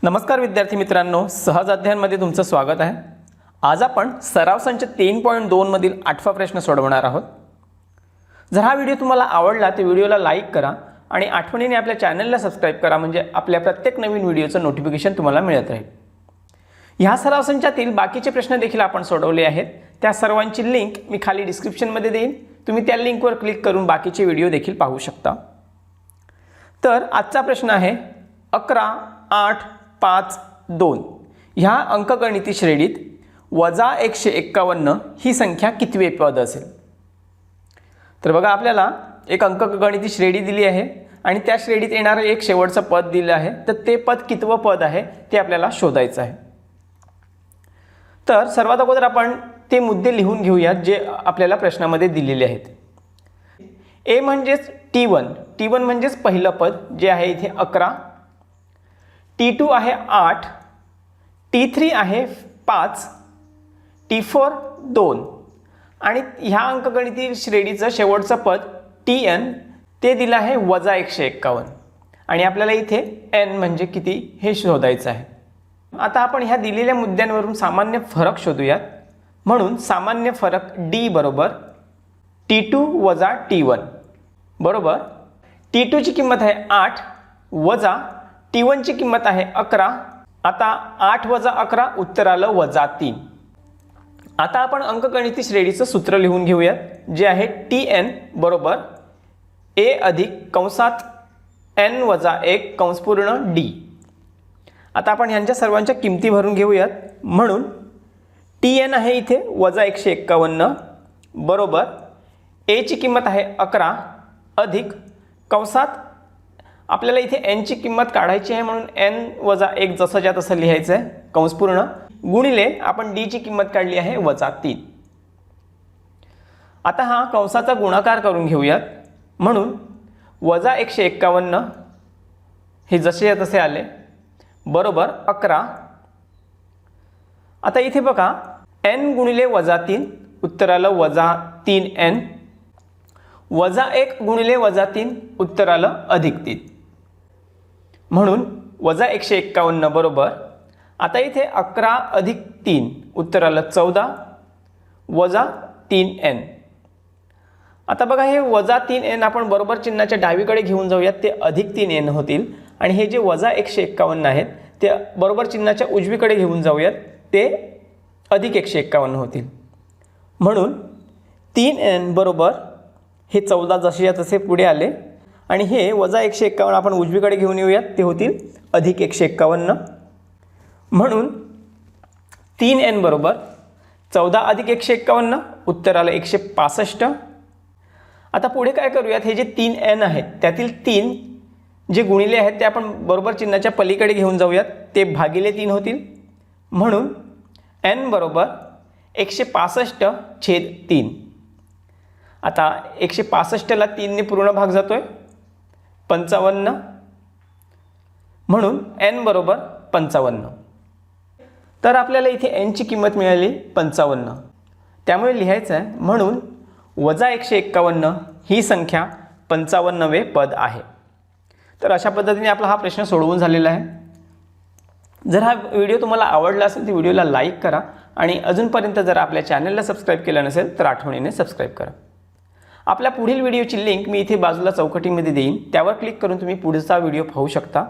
नमस्कार विद्यार्थी मित्रांनो, सहज अध्ययनमध्ये तुमचं स्वागत आहे। आज आपण सराव संच 3.2 मधील 8वा प्रश्न सोडवणार आहोत। जर हा व्हिडिओ तुम्हाला आवडला तर व्हिडिओला लाईक करा आणि आठवणीने आपल्या चॅनलला सबस्क्राइब करा, म्हणजे आपल्या प्रत्येक नवीन व्हिडिओचं नोटिफिकेशन तुम्हाला मिळत राहील। ह्या सराव संचातील बाकीचे प्रश्न देखील आपण सोडवले आहेत। त्या सर्वांची लिंक मी खाली डिस्क्रिप्शनमध्ये देईन, तुम्ही त्या लिंकवर क्लिक करून बाकीचे व्हिडिओ देखील पाहू शकता। तर आजचा प्रश्न आहे 11, 8, 5, 2 ह्या अंकगणिती श्रेणीत वजा 151 ही संख्या कितवे पद असेल। तर बघा, आपल्याला एक अंकगणिती श्रेणी दिली आहे आणि त्या श्रेणीत येणारे एक शेवटचं पद दिलं आहे, तर ते पद कितवं पद आहे ते आपल्याला शोधायचं आहे। तर सर्वात अगोदर आपण ते मुद्दे लिहून घेऊयात जे आपल्याला प्रश्नामध्ये दिलेले आहेत। ए म्हणजेच T1 म्हणजेच पहिलं पद जे आहे इथे 11, T2 आहे 8, T3 आहे 5, T4 2 आणि ह्या अंकगणिती श्रेणीचं शेवटचं पद Tn ते दिलं आहे वजा 151 आणि आपल्याला इथे n म्हणजे किती हे शोधायचं आहे। आता आपण ह्या दिलेल्या मुद्द्यांवरून सामान्य फरक शोधूयात। म्हणून सामान्य फरक D बरोबर T2 वजा T1 बरोबर T2 ची किंमत आहे 8 वजा T1 ची किंमत आहे 11। आता 8 वजा 11 उत्तर आलं वजा 3। आता आपण अंकगणिती श्रेणीचं सूत्र लिहून घेऊयात जे आहे Tn बरोबर A अधिक कंसात n वजा 1 कंस पूर्ण D। आता आपण ह्यांच्या सर्वांच्या किमती भरून घेऊयात। म्हणून Tn आहे इथे वजा 151 बरोबर A ची किंमत आहे 11 अधिक कंसात आपल्याला इथे n ची किंमत काढायची आहे, म्हणून n वजा 1 जसंच्या तसं लिहायचं आहे कंस पूर्ण गुणिले आपण D ची किंमत काढली आहे वजा 3। आता हा कंसाचा गुणाकार करून घेऊयात। म्हणून वजा 151 हे जसे तसे आले बरोबर 11। आता इथे बघा n गुणिले वजा 3 उत्तर आलं वजा 3n वजा 1 गुणिले वजा 3 उत्तर आलं अधिक 3। म्हणून वजा 151 बरोबर आता इथे 11 अधिक 3 उत्तर आलं 14 वजा 3n। आता बघा हे वजा 3n आपण बरोबर चिन्हाच्या डावीकडे घेऊन जाऊयात, ते अधिक 3n होतील आणि हे जे वजा 151 आहेत ते बरोबर चिन्हाच्या उजवीकडे घेऊन जाऊयात, ते अधिक 151 होतील। म्हणून 3n बरोबर हे 14 जसे तसे पुढे आले आणि हे वजा 151 आपण उजवीकडे घेऊन येऊयात, ते होतील अधिक 151। म्हणून 3n बरोबर 14 अधिक 151 उत्तर आलं 165। आता पुढे काय करूयात, हे जे 3n आहेत त्यातील 3 जे गुणिले आहेत ते आपण बरोबर चिन्हाच्या पलीकडे घेऊन जाऊयात, ते भागिले 3 होतील। म्हणून n बरोबर 165/3। आता 165ला 3 ने पूर्ण भाग जातोय 55, म्हणून n बरोबर 55। तर आपल्याला इथे n ची किंमत मिळाली 55, त्यामुळे लिहायचं आहे म्हणून वजा 151 ही संख्या 55वे पद आहे। तर अशा पद्धतीने आपला हा प्रश्न सोडवून झालेला आहे। जर हा व्हिडिओ तुम्हाला आवडला असेल तर व्हिडिओला लाईक करा आणि अजूनपर्यंत जर आपल्या चॅनलला सबस्क्राइब केलं नसेल तर आठवणीने सबस्क्राइब करा। आपल्या पुढील व्हिडिओची लिंक मी इथे बाजूला चौकटीमध्ये देईन, त्यावर क्लिक करून तुम्ही पुढचा व्हिडिओ पाहू शकता।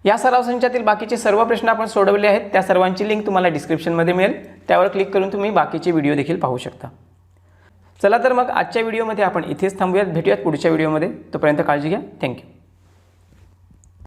या सराव संचातील बाकीचे सर्व प्रश्न आपण सोडवले आहेत, त्या सर्वांची लिंक तुम्हाला डिस्क्रिप्शनमध्ये मिळेल, त्यावर क्लिक करून तुम्ही बाकीचे व्हिडिओ देखील पाहू शकता। चला तर मग आजच्या व्हिडिओमध्ये आपण इथेच थांबूयात, भेटूयात पुढच्या व्हिडिओमध्ये। तोपर्यंत काळजी घ्या। थँक्यू।